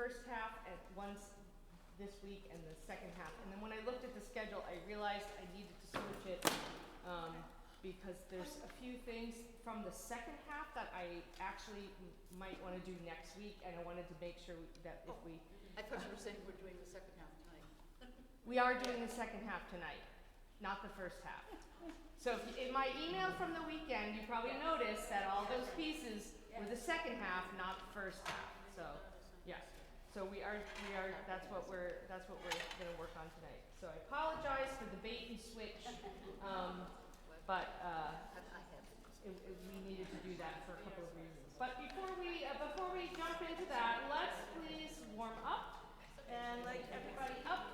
first half at once this week and the second half. And then when I looked at the schedule, I realized I needed to switch it because there's a few things from the second half that I actually might want to do next week, and I wanted to make sure that if we... I thought you were saying we're doing the second half tonight. We are doing the second half tonight, not the first half. So if you, in my email from the weekend, you probably noticed that all those pieces were the second half, not the first half. So, yes. So we are. That's what we're going to work on tonight. So I apologize for the bait and switch, but we needed to do that for a couple of reasons. But before we jump into that, let's please warm up and light everybody up.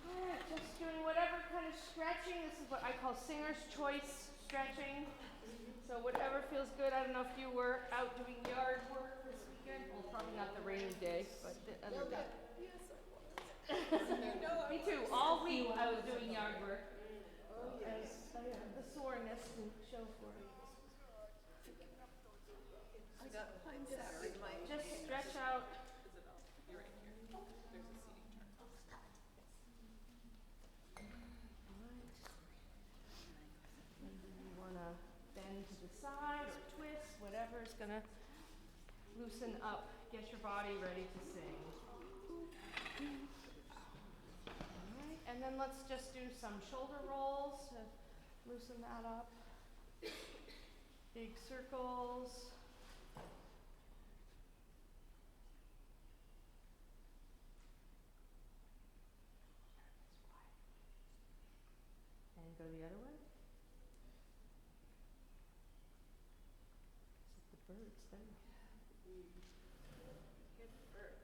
Alright, just doing whatever kind of stretching. This is what I call singer's choice stretching. So whatever feels good. I don't know if you were out doing yard work this weekend. Well, probably not the rainy day, but the other day. Yes, I was. Me too. All week I was doing yard work. Oh, yes. And the soreness to show for it. I got pine Saturday. Just stretch out. You're right here. There's a seating turn. You want to bend to the side or twist, whatever is going to loosen up. Get your body ready to sing. Alright, and then let's just do some shoulder rolls to loosen that up. Big circles. And go the other way. The birds there. Hear the birds.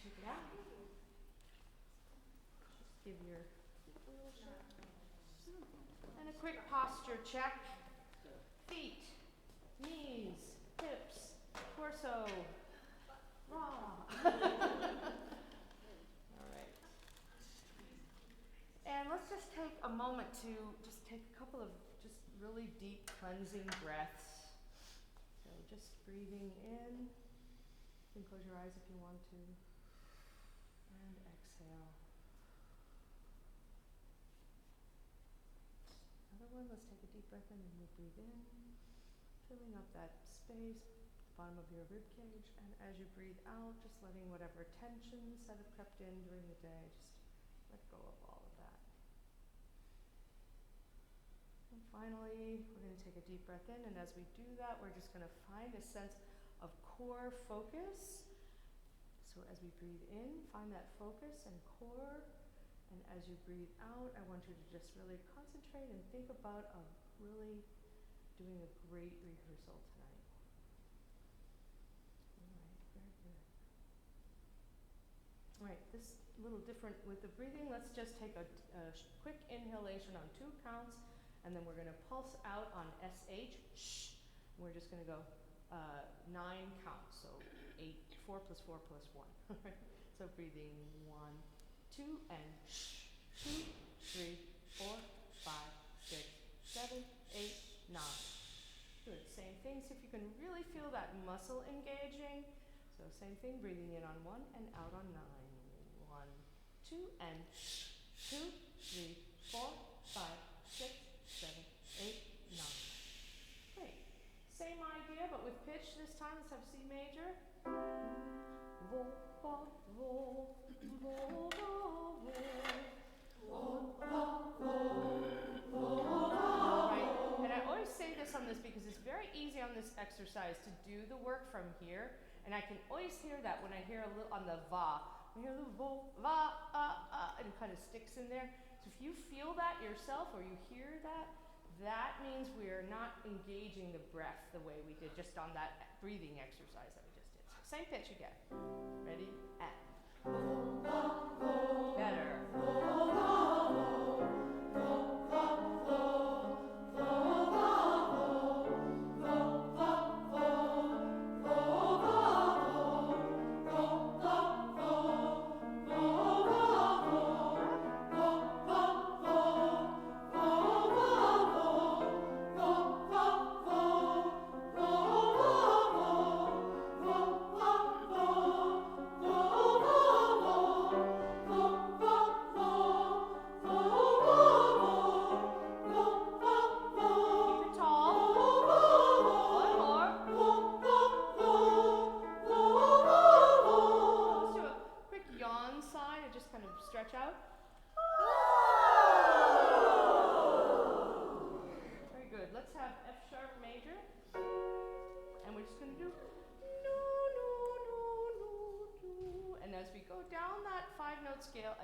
Check it out. Just give your and a quick posture check. Feet, knees, hips, torso, raw. All right. And let's just take a moment to just take a couple of just really deep cleansing breaths. So just breathing in. You can close your eyes if you want to. And exhale. Another one, let's take a deep breath in and we breathe in. Filling up that space, the bottom of your rib cage. And as you breathe out, just letting whatever tensions that have crept in during the day, just let go of all of that. And finally, we're going to take a deep breath in, and as we do that, we're just going to find a sense of core focus. So as we breathe in, find that focus and core, and as you breathe out, I want you to just really concentrate and think about really doing a great rehearsal tonight. All right, very good. All right, this a little different with the breathing. Let's just take a quick inhalation on 2 counts. And then we're going to pulse out on SH. Shh. We're just going to go 9 counts. So 4 plus 4 plus 1. So breathing 1, 2, and shh. 2, 3, 4, 5, 6, 7, 8, 9. Good. Same thing. See if you can really feel that muscle engaging. So same thing. Breathing in on 1 and out on 9. 1, 2, and shh. 2, 3, 4, 5, 6, 7, 8, 9. Great. Same idea, but with pitch this time. Let's have C major. Vo, fa, vo, vo, vo, vo. Vo, fa, vo, vo, vo. Right. And I always say this on this because it's very easy on this exercise to do the work from here. And I can always hear that when I hear a little on the va. We hear the vo, va, and it kind of sticks in there. So if you feel that yourself or you hear that, that means we are not engaging the breath the way we did just on that breathing exercise that we just did. So same pitch again. Ready? And. Better.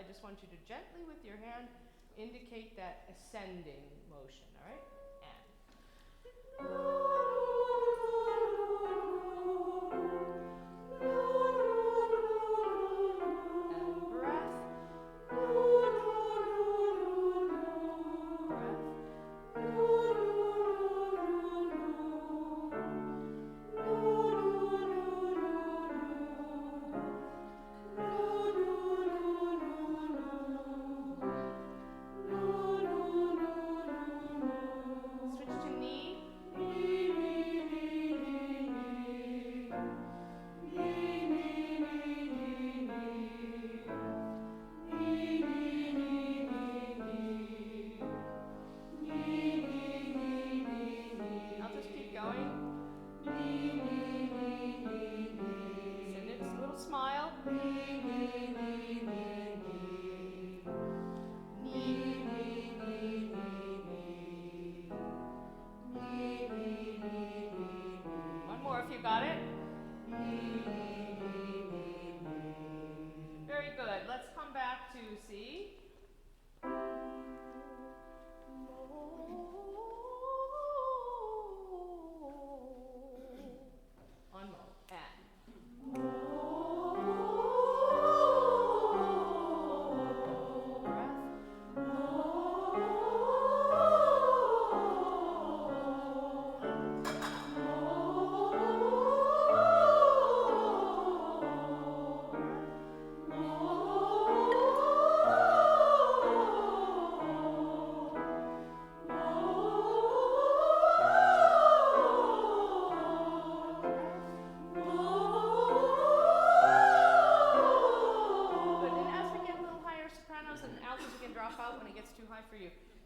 just want you to gently with your hand indicate that ascending motion, all right? And breath. Switch to knee. I'll just keep going. Send it a little smile. One more if you got it. Very good. Let's come back to C. On Mo. And.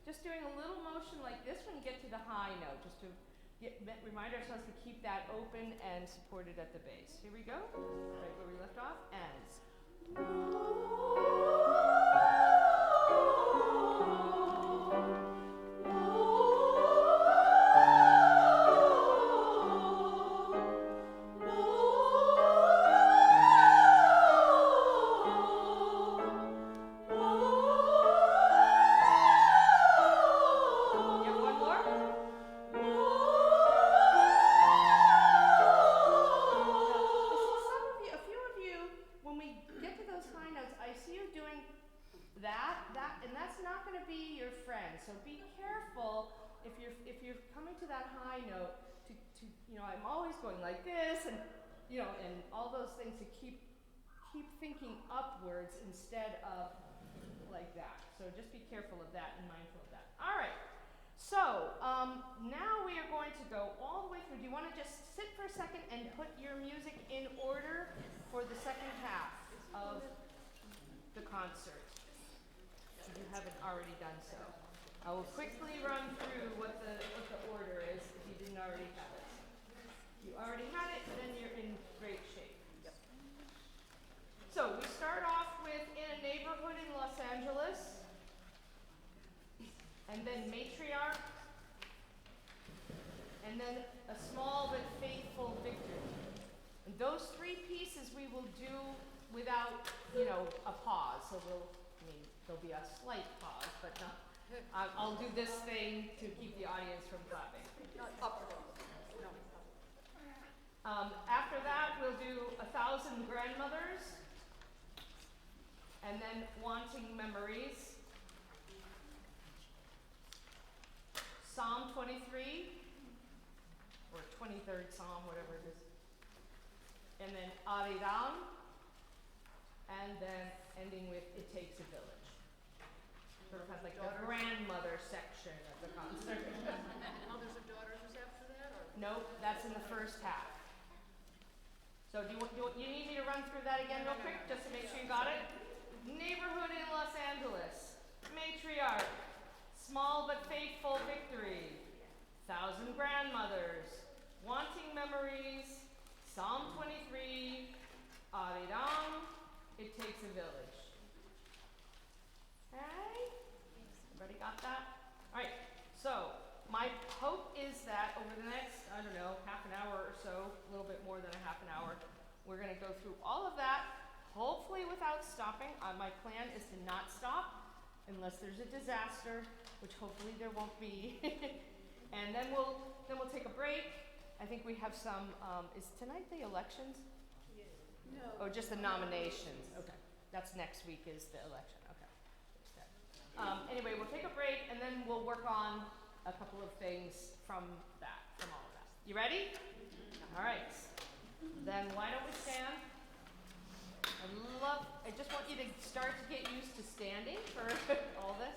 Just doing a little motion like this when you get to the high note, just to remind ourselves to keep that open and supported at the base. Here we go, right where we left off, and. So be careful if you're coming to that high note to I'm always going like this and and all those things, to keep thinking upwards instead of like that. So just be careful of that and mindful of that. All right. So now we are going to go all the way through. Do you want to just sit for a second and put your music in order for the second half of the concert, if you haven't already done so? I will quickly run through what the order is if you didn't already have it. If you already had it, then you're in great shape. Yep. So we start off with In a Neighborhood in Los Angeles, and then Matriarch, and then A Small but Faithful Victory. And those three pieces we will do without, a pause. So there'll be a slight pause, but not. I'll do this thing to keep the audience from clapping. After that, we'll do 1,000 Grandmothers, and then Wanting Memories, Psalm 23, or 23rd Psalm, whatever it is, and then Arirang, and then ending with It Takes a Village. Sort of has like the grandmother section of the concert. Mothers and Daughters is after that, or? Nope, that's in the first half. So do you need me to run through that again real quick, just to make sure you got it? Neighborhood in Los Angeles, Matriarch, Small but Faithful Victory, 1,000 Grandmothers, Wanting Memories, Psalm 23, Arirang, It Takes a Village. Okay? Everybody got that? All right. So my hope is that over the next, half an hour or so, a little bit more than a half an hour, we're going to go through all of that, hopefully without stopping. My plan is to not stop unless there's a disaster, which hopefully there won't be. And then we'll take a break. I think we have some, is tonight the elections? No. Oh, just the nominations, okay. That's next week is the election, okay. Anyway, we'll take a break and then we'll work on a couple of things from all of that. You ready? All right. Then why don't we stand? I just want you to start to get used to standing for all this.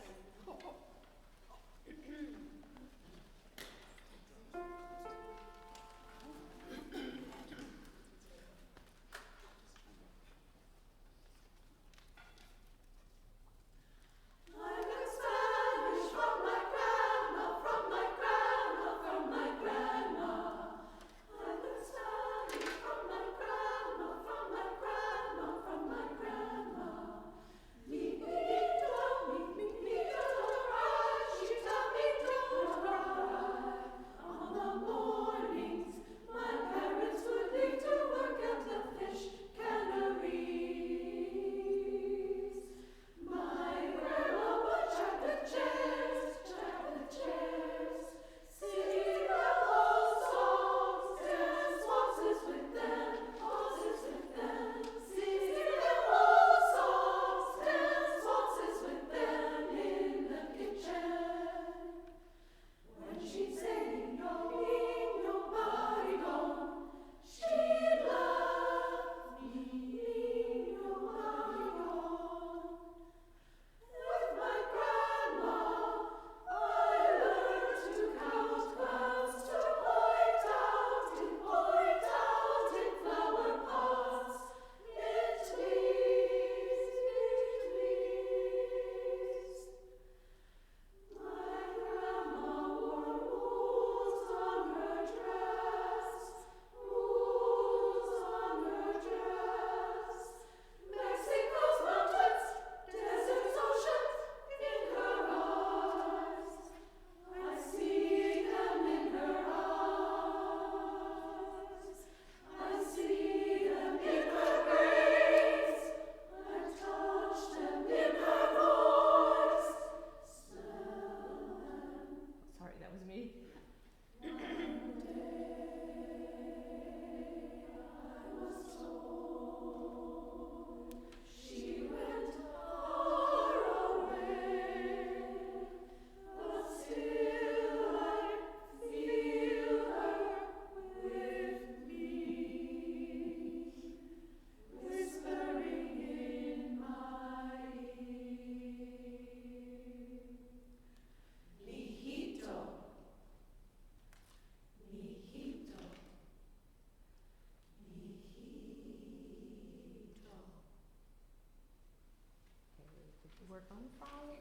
Work on following.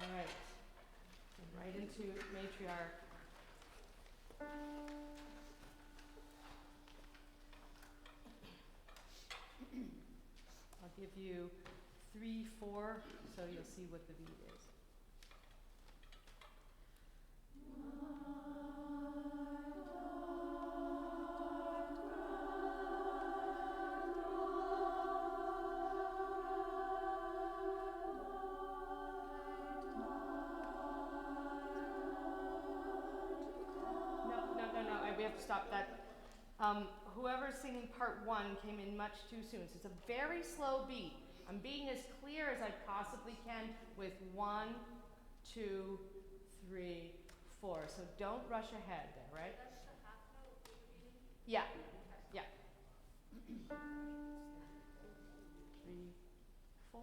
All right. And right into matriarch. I'll give you 3, 4, so you'll see what the beat is. We have to stop that. Whoever's singing part 1 came in much too soon. So it's a very slow beat. I'm being as clear as I possibly can with 1, 2, 3, 4. So don't rush ahead there, right? That's the half note with the beating? Yeah. Yeah. 3, 4.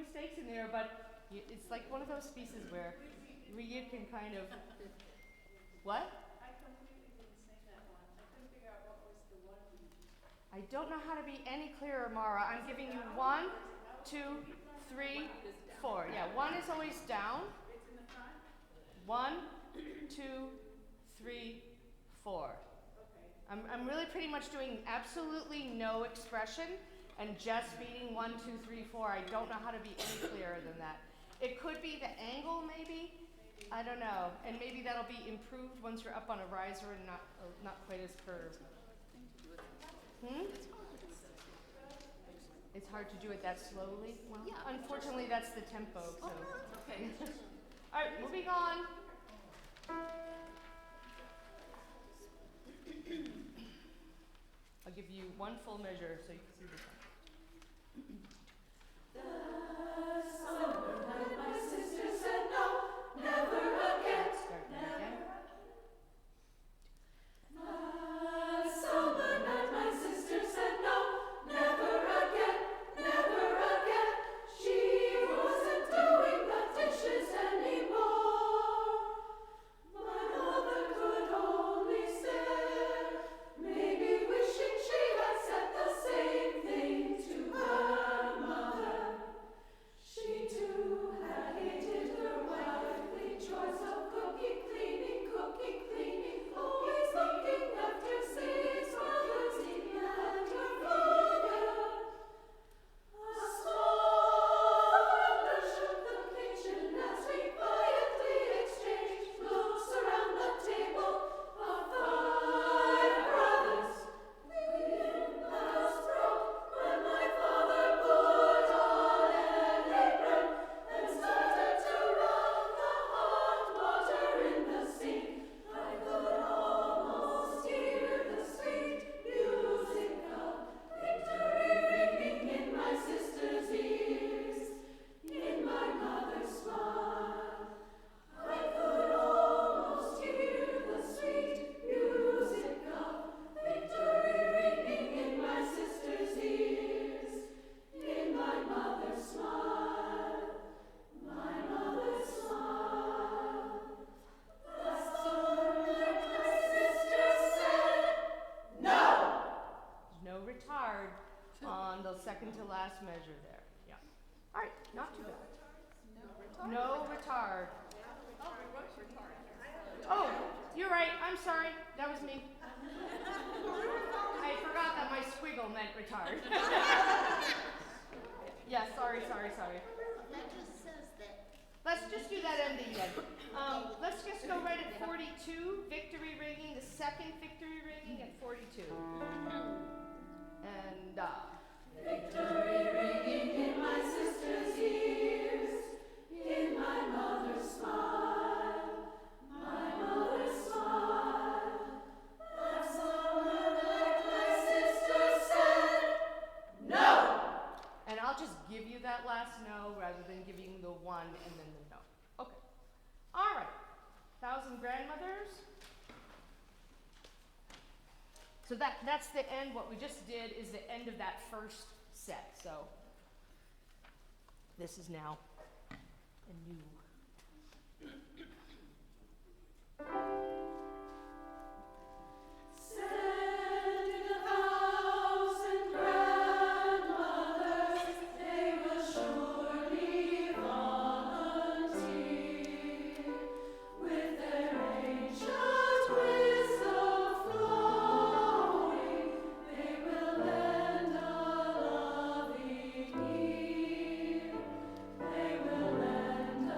mistakes in there, but it's like one of those pieces where you can kind of. What? I completely didn't sing that one. I couldn't figure out what was the one beat. I don't know how to be any clearer, Mara. I'm giving you 1, 2, 3, 4. Yeah, 1 is always down. It's in the front? 1, 2, 3, 4. Okay. I'm really pretty much doing absolutely no expression and just beating 1, 2, 3, 4. I don't know how to be any clearer than that. It could be the angle, maybe. I don't know, and maybe that'll be improved once you're up on a riser and not quite as curved. It's hard to do it that slowly. Well, Yeah. unfortunately, that's the tempo. So. Okay. All right, moving on. I'll give you 1 full measure so you can see this one. Start that again. Second to last measure there. Yeah. All right, not too bad. No retard. Oh, you're right. I'm sorry. That was me. I forgot that my squiggle meant retard. Yeah, sorry. That just says that. Let's just do that ending then. Let's just go right at 42, victory ringing, the second victory ringing at 42. And victory ringing in my sister's ears, in my mother's smile, my mother's smile. That summer night my sister said, no! And I'll just give you that last no rather than giving the 1 and then the no. Okay. All right. 1,000 grandmothers. So that's the end. What we just did is the end of that first set. So this is now a new. Send in 1,000 grandmothers, they will surely volunteer with their ancient wisdom flowing. They will lend a loving ear. They will lend a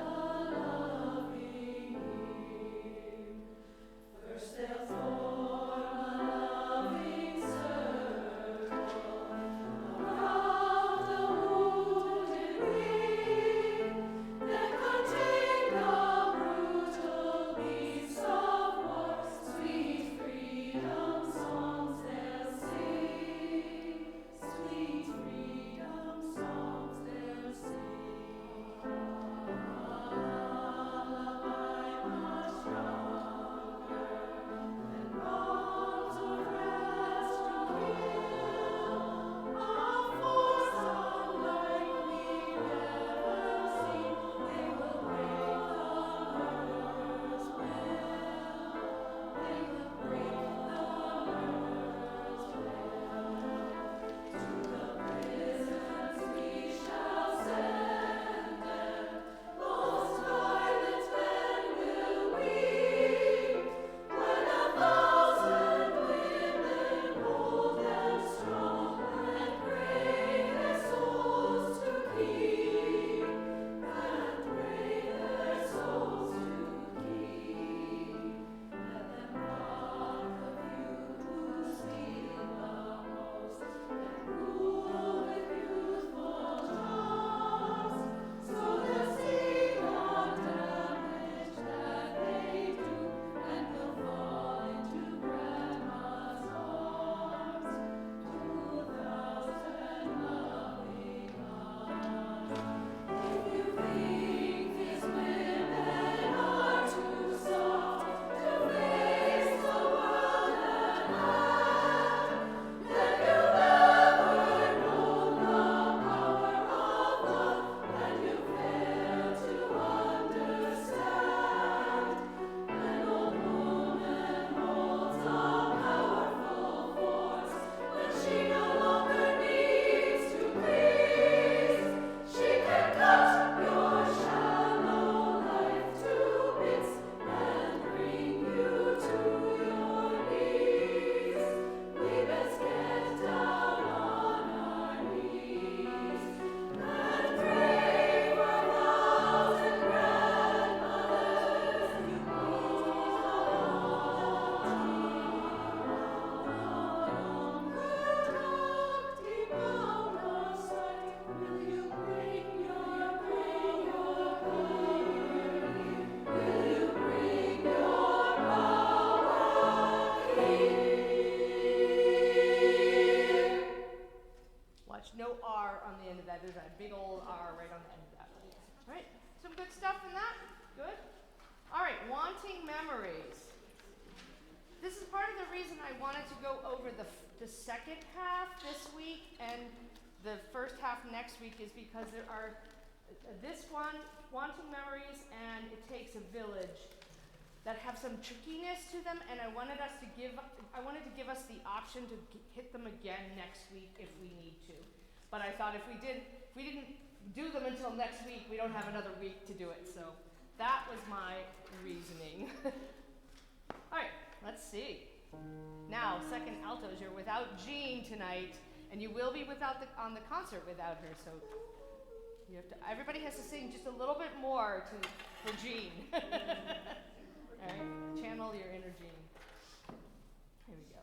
Haunting Memories. This is part of the reason I wanted to go over the second half this week and the first half next week is because there are this one, Haunting Memories, and It Takes a Village, that have some trickiness to them, and I wanted to give us the option to hit them again next week if we need to. But I thought if we didn't do them until next week, we don't have another week to do it. So that was my reasoning. All right, let's see. Now, second altos, you're without Jean tonight, and you will be on the concert without her. So you have to. Everybody has to sing just a little bit more for Jean. All right, channel your inner Jean. Here we go.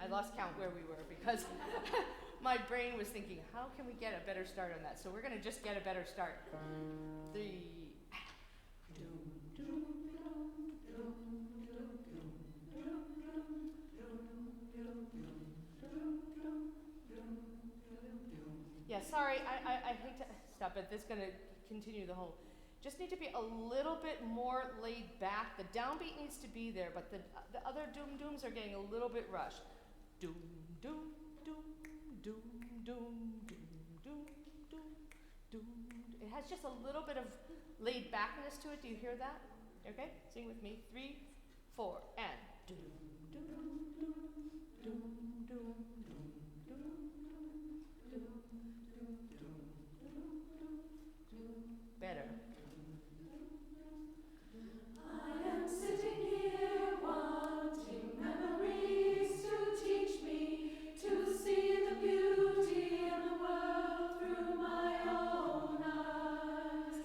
I lost count where we were because my brain was thinking, how can we get a better start on that? So we're going to just get a better start. 3. Yeah, sorry, I hate to stop it. This is going to continue the whole. Just need to be a little bit more laid back. The downbeat needs to be there, but the other doom-dooms are getting a little bit rushed. Doom, doom, doom, doom, doom, doom, doom, doom, doom. It has just a little bit of laid backness to it. Do you hear that? Okay, sing with me. 3, 4, and doom, doom, doom, doom, doom, doom, doom. Better. I am sitting here wanting memories to teach me to see the beauty in the world through my own eyes.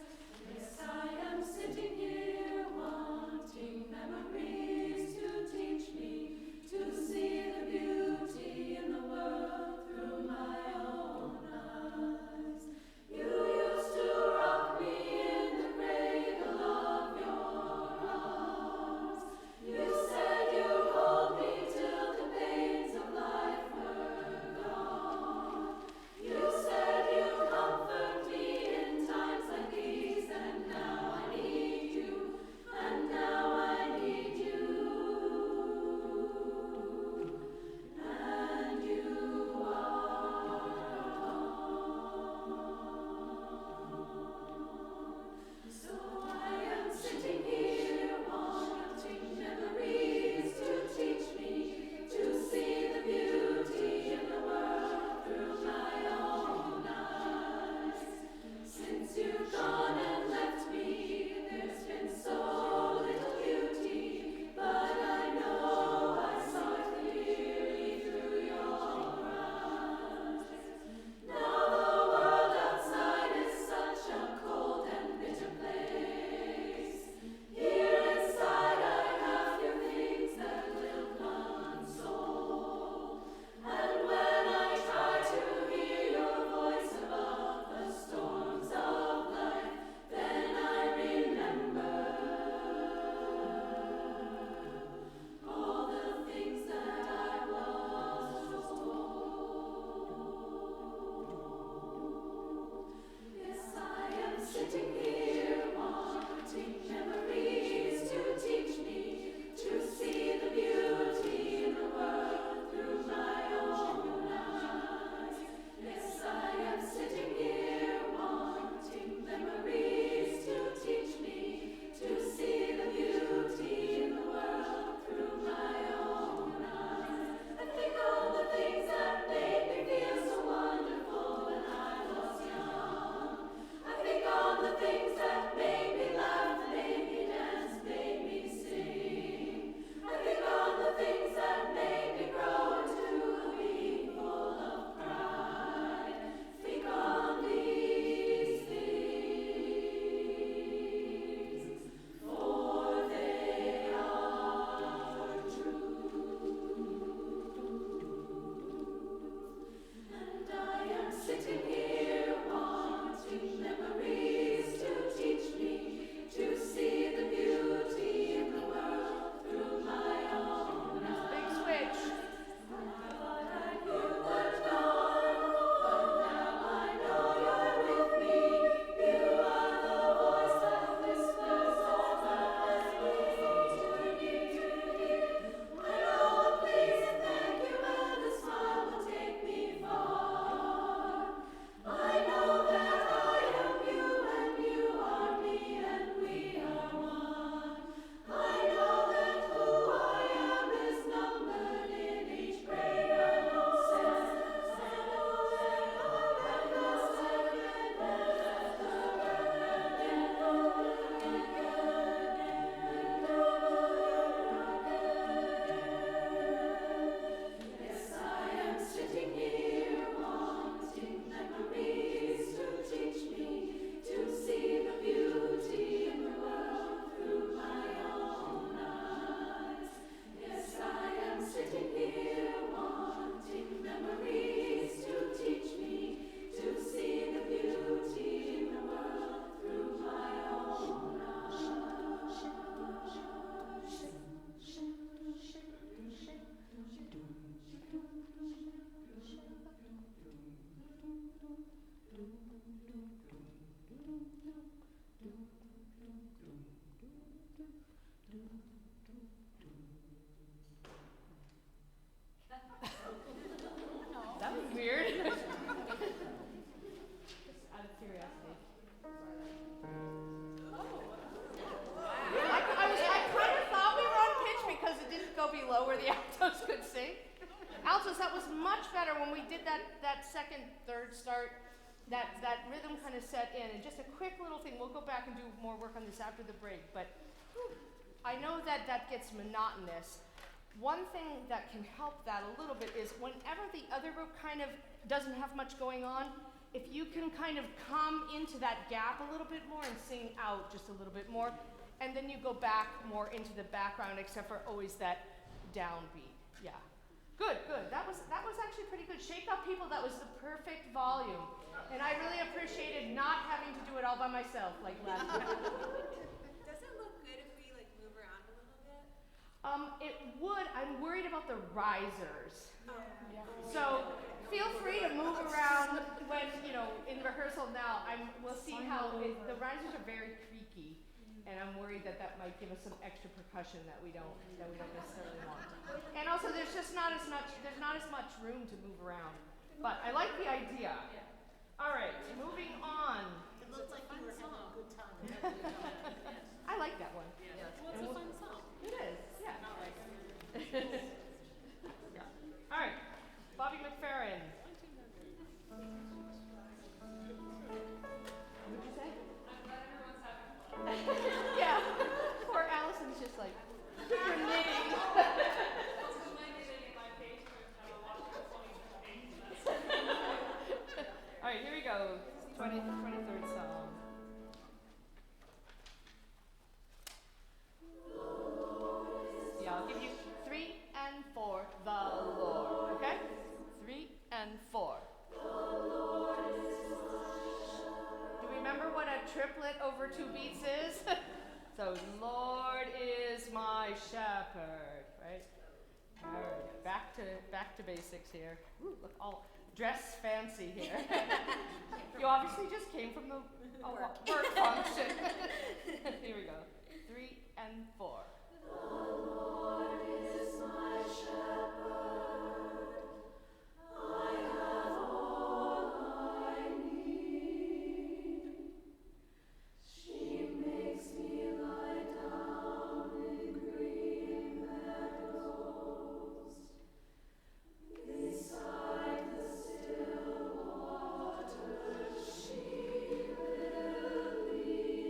Yes, I am sitting here wanting memories to teach me to see the beauty in the world through my own eyes. You used to rock me in where the altos could sing. Altos, that was much better when we did that second, third start. That rhythm kind of set in. And just a quick little thing, we'll go back and do more work on this after the break, but I know that gets monotonous. One thing that can help that a little bit is whenever the other group kind of doesn't have much going on, if you can kind of come into that gap a little bit more and sing out just a little bit more, and then you go back more into the background, except for always that downbeat. Yeah. Good. That was actually pretty good. Shake Up People, that was the perfect volume. And I really appreciated not having to do it all by myself like last year. Does it look good if we like move around a little bit? It would. I'm worried about the risers. Yeah. So feel free to move around when, in rehearsal now. We'll see how the risers are very creaky, and I'm worried that might give us some extra percussion that we don't necessarily want. And also, there's not as much room to move around. But I like the idea. All right, moving on. It looks like you were having a good time. I like that one. Yeah. And Well, it's a fun song. It is. Yeah. Not like Yeah. All right, Bobby McFerrin. What'd you say? I'm glad everyone's having fun. Yeah. Poor Allison's just like knitting. Also, it might be that in my page, I'm gonna watch the funny things. All right, here we go. 23rd song. Yeah, I'll give you 3 and 4. The Lord. Okay? 3 and 4. Do we remember what a triplet over 2 beats is? So, Lord is my shepherd, right? All right, back to basics here. Ooh, look, all dress fancy here. You obviously just came from the work function. Here we go. 3 and 4. The Lord is my shepherd. I have all I need. She makes me lie down in green meadows. Beside the still waters she will lead.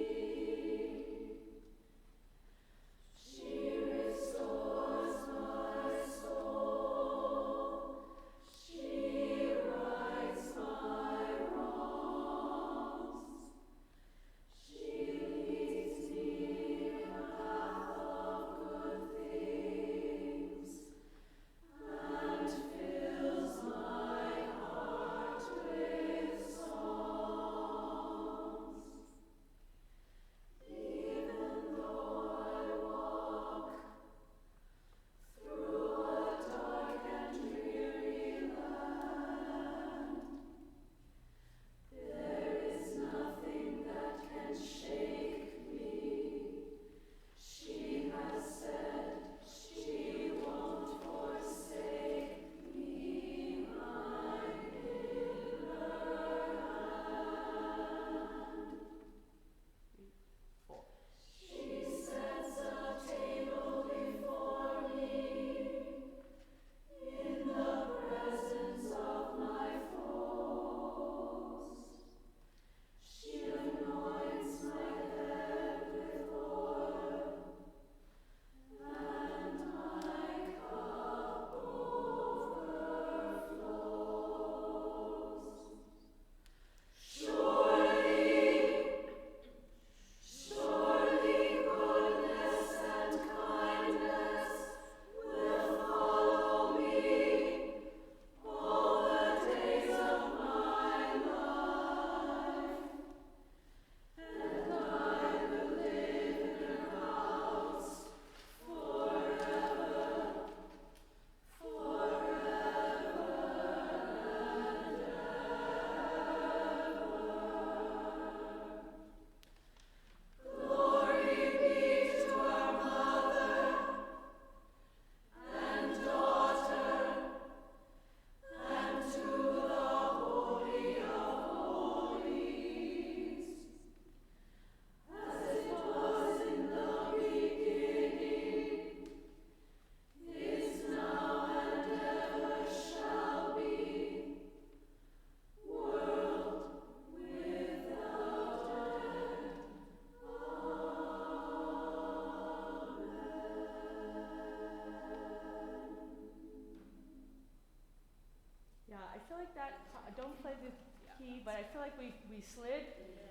but I feel like we slid,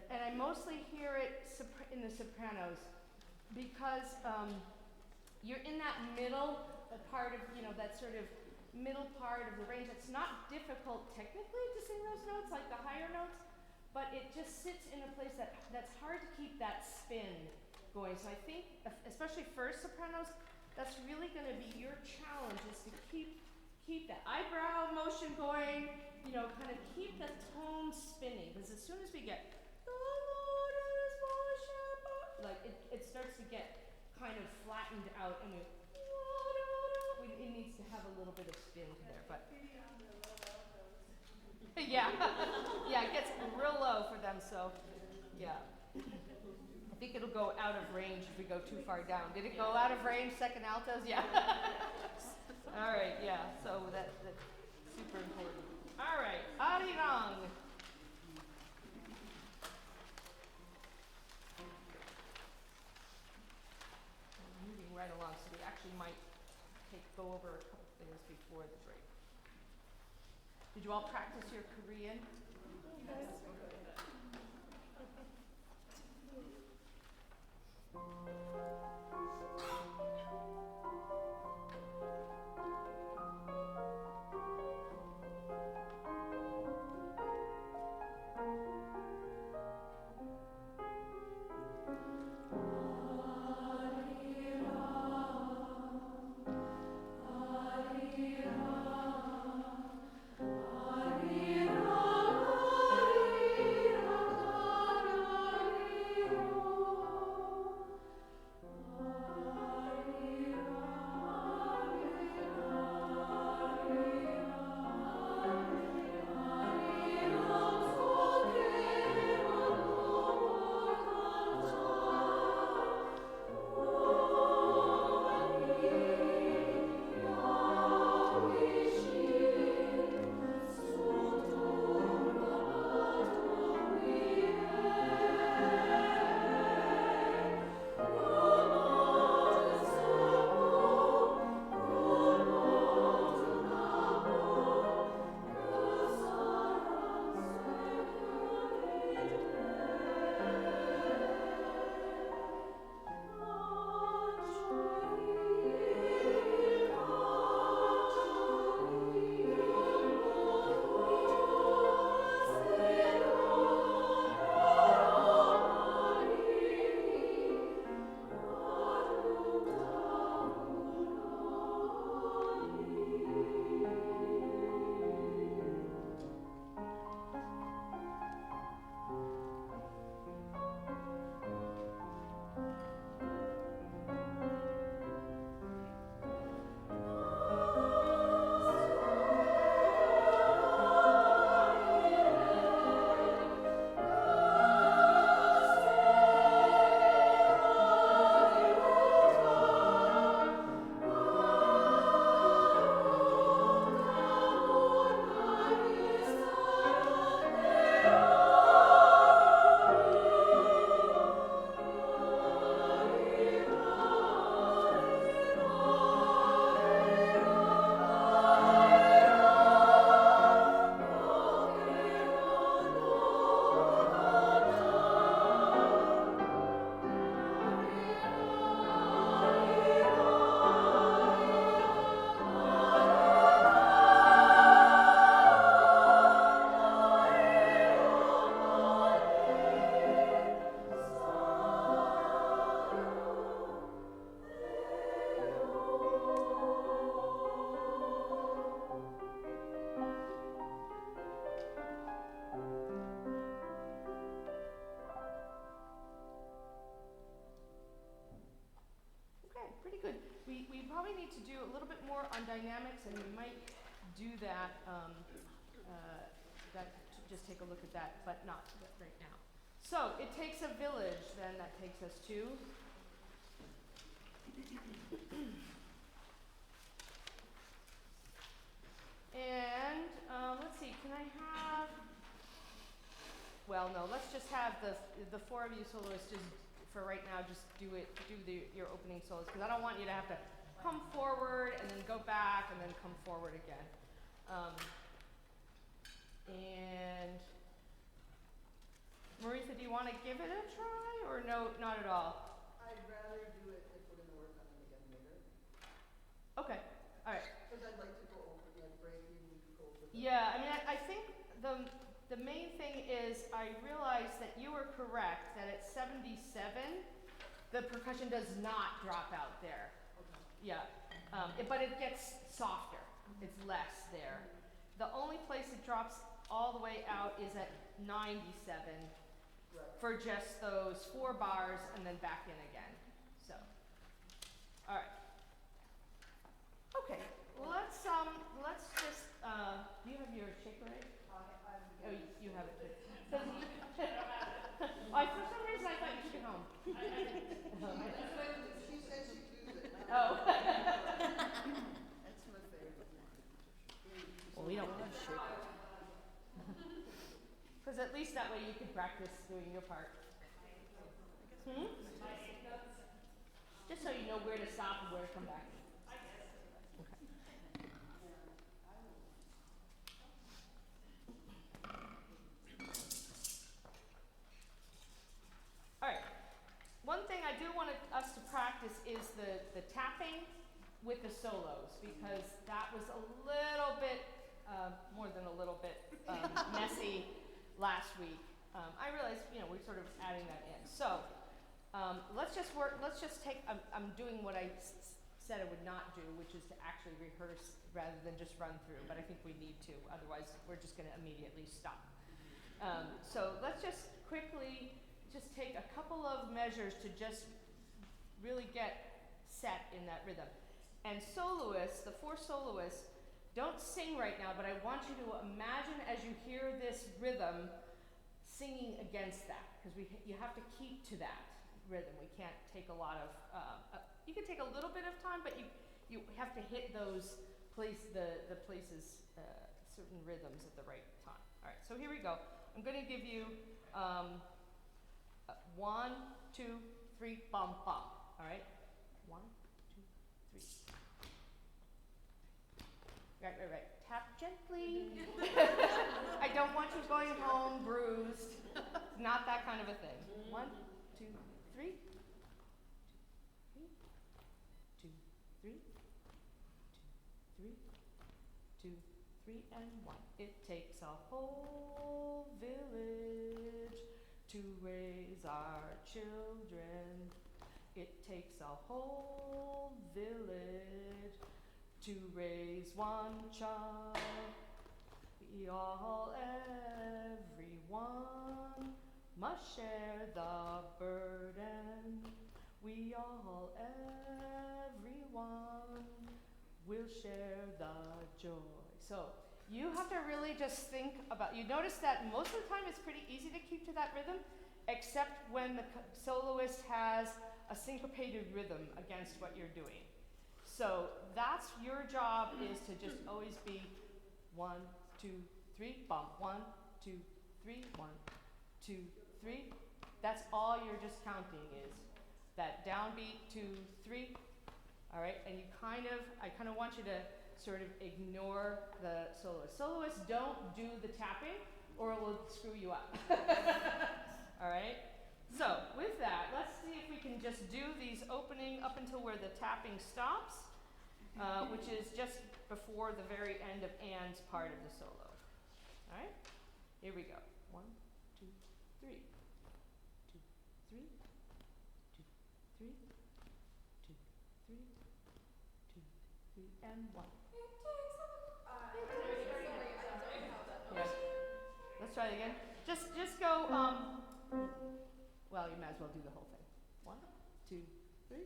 and I mostly hear it in the sopranos because you're in that middle part of, that sort of middle part of the range. It's not difficult technically to sing those notes like the higher notes, but it just sits in a place that's hard to keep that spin going. So I think, especially first sopranos, that's really going to be your challenge, is to keep that eyebrow motion going, kind of keep the tone spinning, because as soon as we get, the Lord is my shepherd, like it starts to get kind of flattened out, and it needs to have a little bit of spin to there, but yeah, it gets real low for them, so yeah. I think it'll go out of range if we go too far down. Did it go out of range, second altos? Yeah. All right, yeah, so that's super important. All right, arirang. We're moving right along, so we actually might go over a couple things before the break. Did you all practice your Korean? Yes. On dynamics, and we might do that, just take a look at that, but not right now. So, it takes a village, then that takes us to and let's see, can I have, well no, let's just have the four of you soloists just for right now just do your opening solos, because I don't want you to have to come forward and then go back and then come forward again. And Maritha, do you want to give it a try or no, not at all? I'd rather do it if we're gonna work on it again later. Okay, all right. Cause I'd like to go over, like breaking, go over the. Yeah, I mean, I think the main thing is I realized that you were correct, that at 77, the percussion does not drop out there. Okay. Yeah, but it gets softer. It's less there. The only place it drops all the way out is at 97 Right. for just those 4 bars and then back in again. So, all right. Okay, well, let's just, do you have your shaker ready? Oh, you have it too. For some reason I thought you took it home. She said she'd use it. Oh. That's my favorite one. Well, we don't have shaker. Because at least that way you could practice doing your part. Hmm? Just so you know where to stop and where to come back. Okay. All right. One thing I do want us to practice is the tapping with the solos, because that was a little bit, more than a little bit, messy last week. I realized, we're sort of adding that in. So, let's just take, I'm doing what I said I would not do, which is to actually rehearse rather than just run through, but I think we need to, otherwise we're just gonna immediately stop. So let's just quickly just take a couple of measures to just really get set in that rhythm. And soloists, the 4 soloists, don't sing right now, but I want you to imagine as you hear this rhythm, singing against that, because you have to keep to that rhythm. We can't take a lot of, you can take a little bit of time, but you have to hit those the places, certain rhythms at the right time. All right, so here we go. I'm going to give you 1, 2, 3, bum, bum. All right, 1, 2, 3. Right. Tap gently. I don't want you going home bruised. Not that kind of a thing. 1, 2, 3. 2, 3. 2, 3. 2, 3, and 1. It takes a whole village to raise our children. It takes a whole village to raise one child. We all, everyone, must share the burden. We all, everyone, will share the joy. So you have to really just think about, you notice that most of the time it's pretty easy to keep to that rhythm, except when the soloist has a syncopated rhythm against what you're doing. So that's your job, is to just always be 1, 2, 3, bump, 1, 2, 3, 1, 2, 3. That's all you're just counting, is that downbeat 2, 3. All right, and I kind of want you to sort of ignore the soloist. Soloists don't do the tapping, or it will screw you up. All right. So with that, let's see if we can just do these opening up until where the tapping stops, which is just before the very end of Anne's part of the solo. All right, here we go. 1, 2, 3. 2, 3. 2, 3. 2, 3. 2, 3, and 1. Yes. Let's try it again. Just go. Well, you might as well do the whole thing. 1, 2, 3.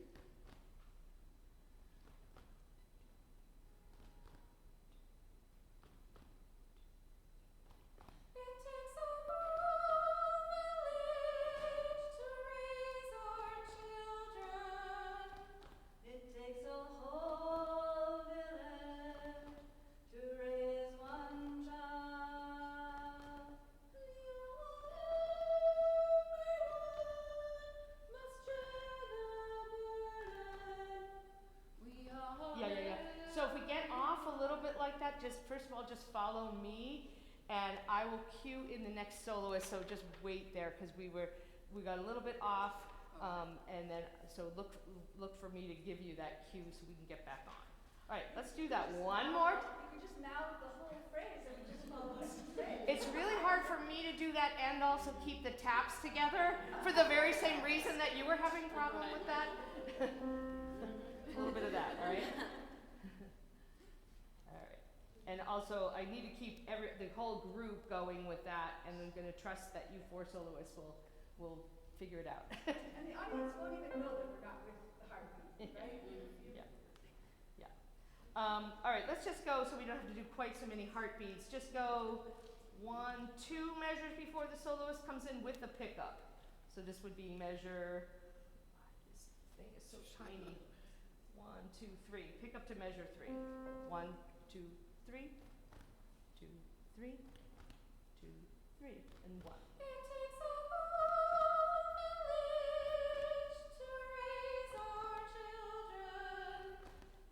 So if we get off a little bit like that, just first of all, just follow me, and I will cue in the next soloist, so just wait there, because we got a little bit off, and then, so look for me to give you that cue so we can get back on. All right, let's do that one more. You could just mouth the whole phrase and we just follow the phrase. It's really hard for me to do that and also keep the taps together for the very same reason that you were having a problem with that. A little bit of that, all right? All right. And also, I need to keep the whole group going with that, and I'm going to trust that you four soloists will figure it out. And the audience won't even know that we're not with the heartbeat, right? Yeah. Yeah. All right, let's just go so we don't have to do quite so many heartbeats. Just go 1, 2 measures before the soloist comes in with the pickup. So this would be measure, this thing is so tiny. 1, 2, 3. Pick up to measure 3. 1, 2, 3. 2, 3. 2, 3. And 1. It takes a whole village to raise our children.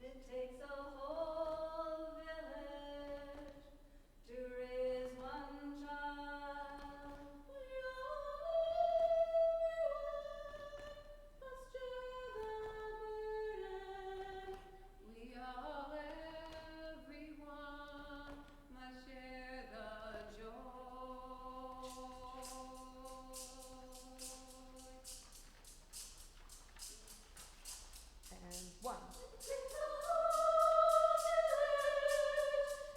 It takes a whole village to raise one child. We all, everyone must share the joy. And 1. It takes a whole village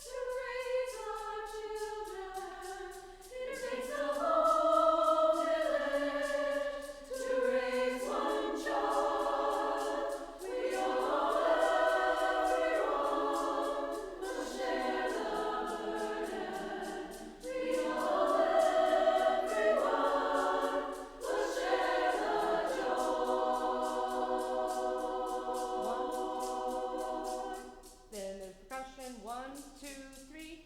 to raise our children. It takes a whole village to raise one child. We all, everyone, must share the burden. We all, everyone, must share the joy. 1. Then there's percussion. 1, 2, 3.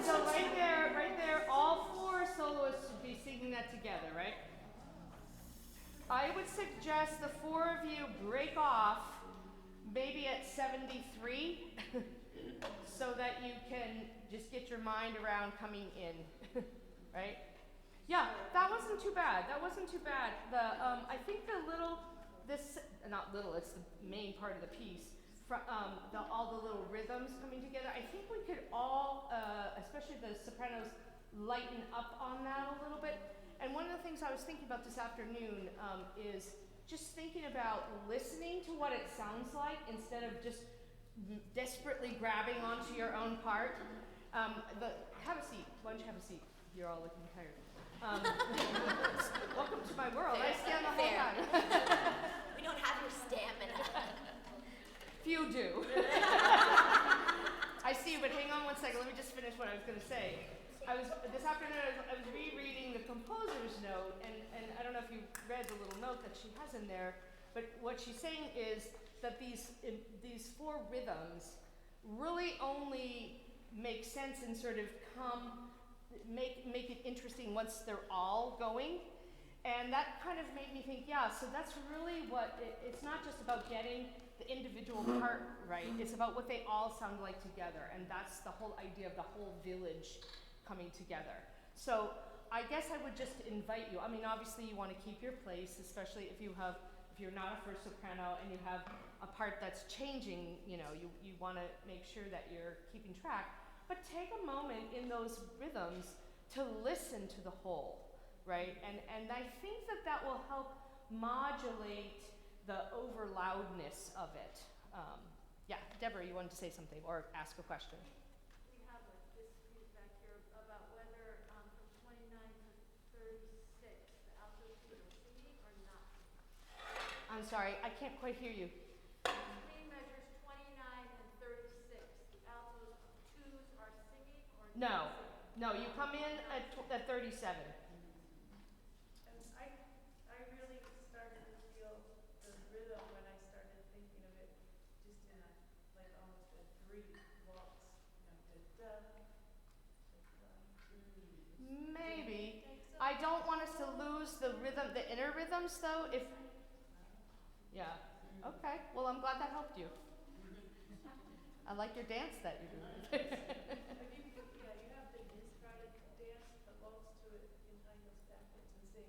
So right there, all 4 soloists should be singing that together, right? I would suggest the 4 of you break off maybe at 73 so that you can just get your mind around coming in, right? Yeah, that wasn't too bad. That wasn't too bad. I think not little, it's the main part of the piece. All the little rhythms coming together. I think we could all, especially the sopranos, lighten up on that a little bit. And one of the things I was thinking about this afternoon is just thinking about listening to what it sounds like instead of just desperately grabbing onto your own part. Have a seat. Why don't you have a seat? You're all looking tired. Welcome to my world. I stand the whole time. We don't have your stamina. Few do. I see you, but hang on one second. Let me just finish what I was going to say. This afternoon, I was rereading the composer's note, and I don't know if you read the little note that she has in there, but what she's saying is that these 4 rhythms really only make sense and sort of make it interesting once they're all going. And that kind of made me think, yeah, so that's really what, it's not just about getting the individual part right, it's about what they all sound like together, and that's the whole idea of the whole village coming together. So I guess I would just invite you, I mean, obviously you want to keep your place, especially if you're not a first soprano and you have a part that's changing, you want to make sure that you're keeping track. but take a moment in those rhythms to listen to the whole, right? And I think that will help modulate the over loudness of it. Yeah, Deborah, you wanted to say something or ask a question. We have a dispute back here about whether from 29 to 36, the alto keys are singing or not singing. I'm sorry, I can't quite hear you. Between measures 29 and 36, the altos twos are singing or No, not singing. no, you come in at 37. And I really started to feel the rhythm when I started thinking of it just in a, like almost a 3 waltz, da da, Maybe. I don't want us to lose the rhythm, the inner rhythms though, if, yeah, okay, well I'm glad that helped you. I like your dance that you're doing. You have the discarded dance, the waltz to it, you can kind of backwards and sing.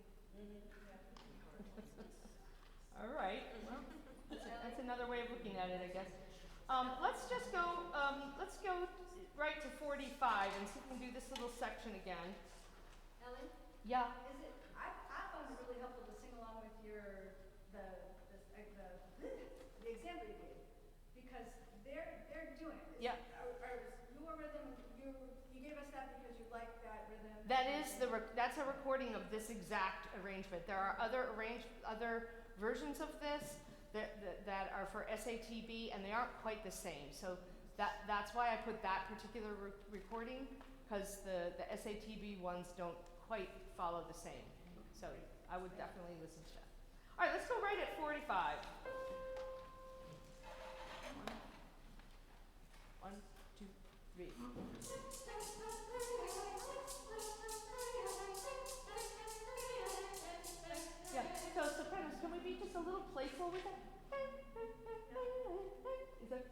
All right, well, that's another way of looking at it, I guess. Let's go right to 45 and see if we can do this little section again. Ellen, Yeah. is it? I found it really helpful to sing along with the example you gave, because they're doing it. Yeah. Your rhythm, you gave us that because you like that rhythm. That's a recording of this exact arrangement. There are other versions of this that are for SATB, and they aren't quite the same. So that's why I put that particular recording, because the SATB ones don't quite follow the same. So I would definitely listen to that. All right, let's go right at 45. One, two, three. Yeah, so sopranos, can we be just a little playful with it? Is that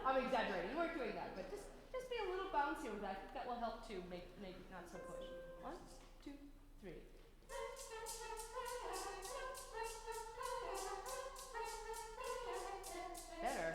I'm exaggerating, you weren't doing that, but just be a little bouncy with that. I think that will help to make it not so push. 1, 2, 3. Better.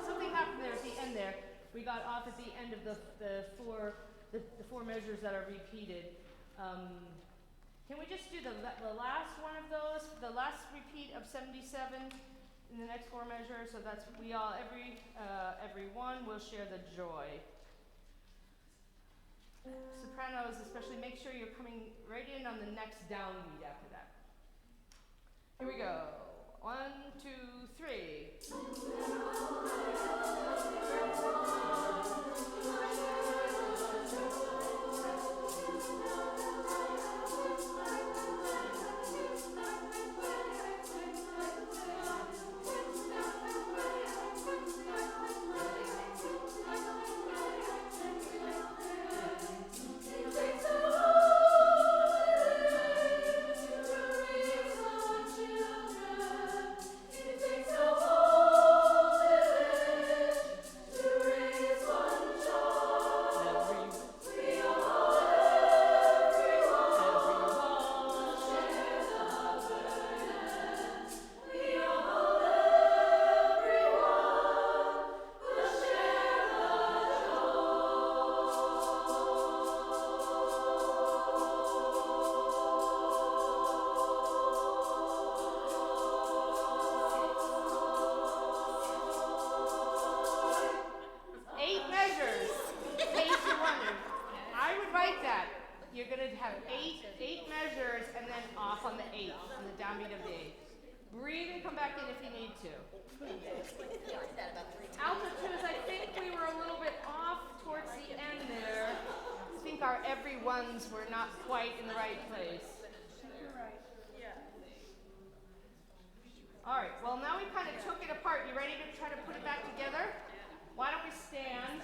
Something happened there at the end there. We got off at the end of the four measures that are repeated. Can we just do the last one of those, the last repeat of 77 in the next 4 measures? So that's every one will share the joy. Sopranos especially, make sure you're coming right in on the next downbeat after that. Here we go. 1, 2, 3. It takes a whole village happy to be. Breathe and come back in if you need to. Yeah, I did that about 3 times. Altitudes, I think we were a little bit off towards the end there. I think our everyones were not quite in the right place. You're right. Yeah. All right, well now we kind of took it apart. You ready to try to put it back together? Why don't we stand?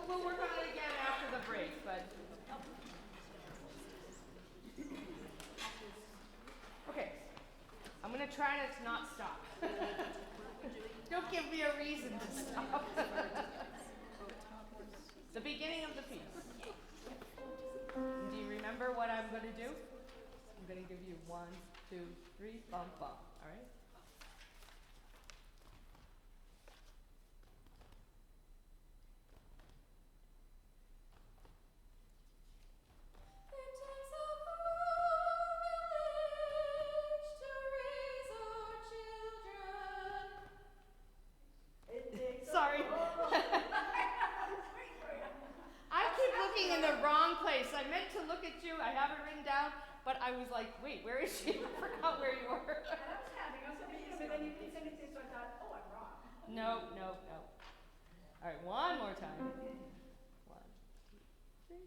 We'll work on it again after the break, but. Okay, I'm gonna try to not stop. Don't give me a reason to stop. The beginning of the piece. Do you remember what I'm gonna do? I'm gonna give you 1, 2, 3, bum, bum, all right? Sorry. I keep looking in the wrong place. I meant to look at you. I have it written down, but I was like, wait, where is she? I forgot where you were. And I was having, I was thinking of it, and you didn't say anything, so I thought, oh, I'm wrong. No. All right, one more time. 1, 2, 3.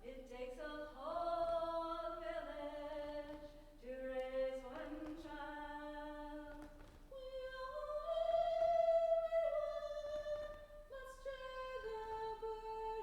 It takes a whole village to raise one child. We all live in one, let's share the burden.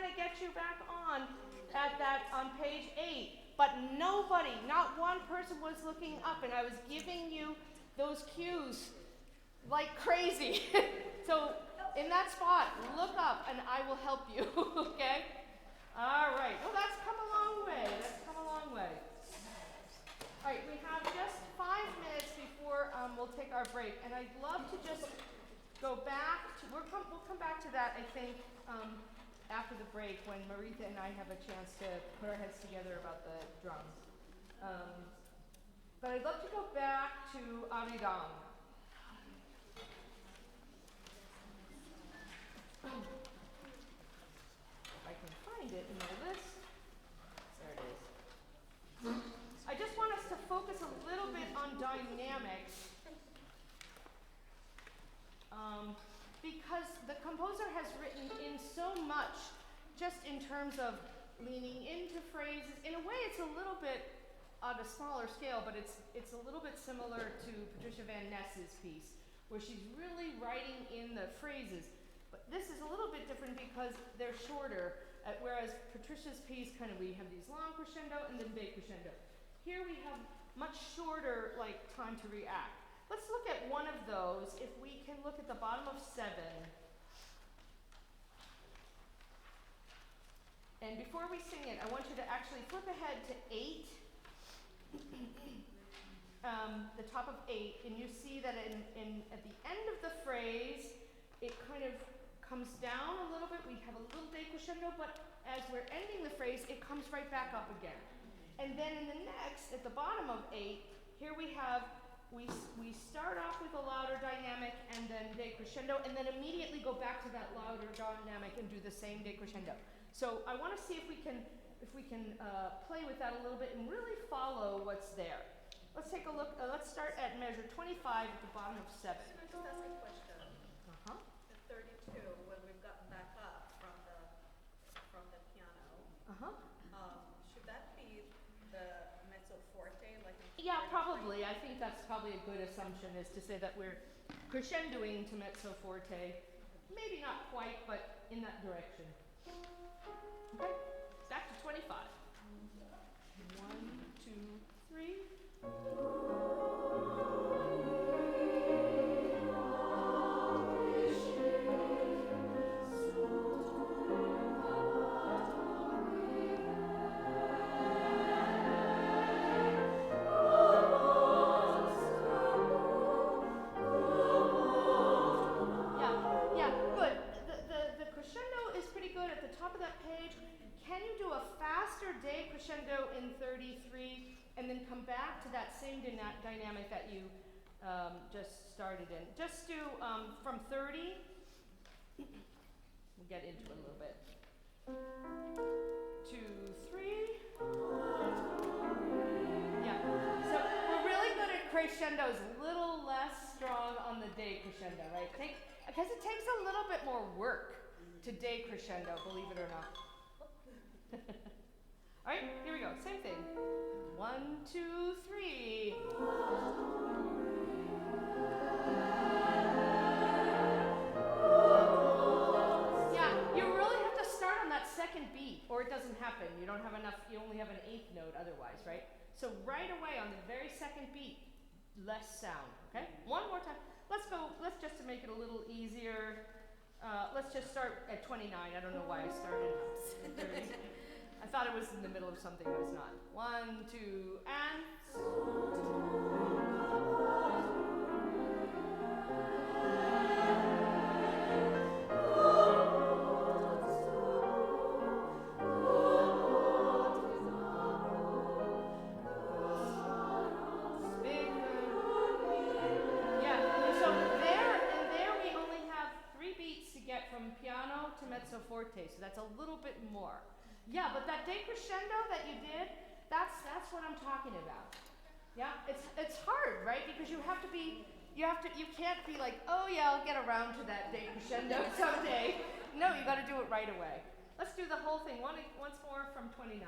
trying to get you back on page 8, but nobody, not one person was looking up, and I was giving you those cues like crazy. So in that spot, look up and I will help you, okay? All right, well that's come a long way, All right, we have just 5 minutes before we'll take our break, and I'd love to just go back to, we'll come back to that, I think, after the break when Maritha and I have a chance to put our heads together about the drums. But I'd love to go back to Arirang. If I can find it in my list. There it is. I just want us to focus a little bit on dynamics. Because the composer has written in so much just in terms of leaning into phrases. In a way, it's a little bit on a smaller scale, but it's a little bit similar to Patricia Van Ness's piece, where she's really writing in the phrases. But this is a little bit different because they're shorter, whereas Patricia's piece, we have these long crescendo and then big crescendo. Here we have much shorter, time to react. Let's look at one of those. If we can look at the bottom of 7. And before we sing it, I want you to actually flip ahead to 8. The top of 8, and you see that at the end of the phrase, it kind of comes down a little bit. We have a little decrescendo, but as we're ending the phrase, it comes right back up again. And then in the next, at the bottom of 8, here we have, we start off with a louder dynamic and then decrescendo, and then immediately go back to that louder dynamic and do the same decrescendo. So I want to see if we can play with that a little bit and really follow what's there. Let's take a look. Let's start at measure 25 at the bottom of 7. Can I just ask a question? Uh-huh. At 32, when we've gotten back up from the piano, should that be the mezzo forte, like? Yeah, probably. I think that's probably a good assumption, is to say that we're crescendoing to mezzo forte. Maybe not quite, but in that direction. Okay, back to 25. 1, 2, 3. Yeah, good. The crescendo is pretty good at the top of that page. Can you do a faster decrescendo in 33 and then come back to that same dynamic that you just started in? Just do from 30. We'll get into it a little bit. 2, 3. Yeah. So we're really good at crescendos, a little less strong on the decrescendo, right? Because it takes a little bit more work to decrescendo, believe it or not. All right, here we go. Same thing. 1, 2, 3. Yeah, you really have to start on that second beat, or it doesn't happen. You don't have enough. You only have an 8th note otherwise, right? So right away on the very second beat, less sound. Okay. One more time. Let's go. Let's just to make it a little easier. Let's just start at 29. I don't know why I started at 30. I thought it was in the middle of something, but it's not. 1, 2, and. From piano to mezzo forte, so that's a little bit more. Yeah, but that decrescendo that you did, that's what I'm talking about. Yeah, it's hard, right? Because you can't be like, oh yeah, I'll get around to that decrescendo someday. No, you got to do it right away. Let's do the whole thing once more from 29.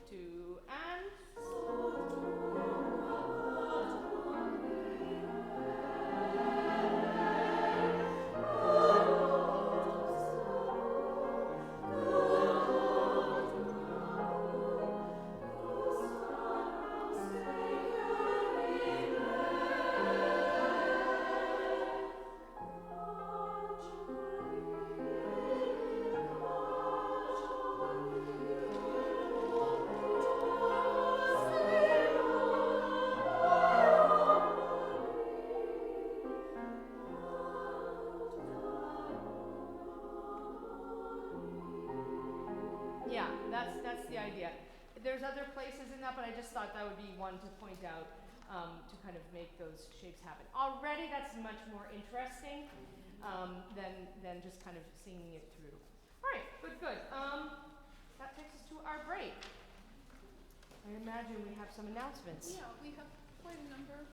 2 and. that's the idea. There's other places in that, but I just thought that would be one to point out, to kind of make those shapes happen. Already that's much more interesting, than just kind of singing it through. All right, good. That takes us to our break. I imagine we have some announcements. Yeah, we have quite a number.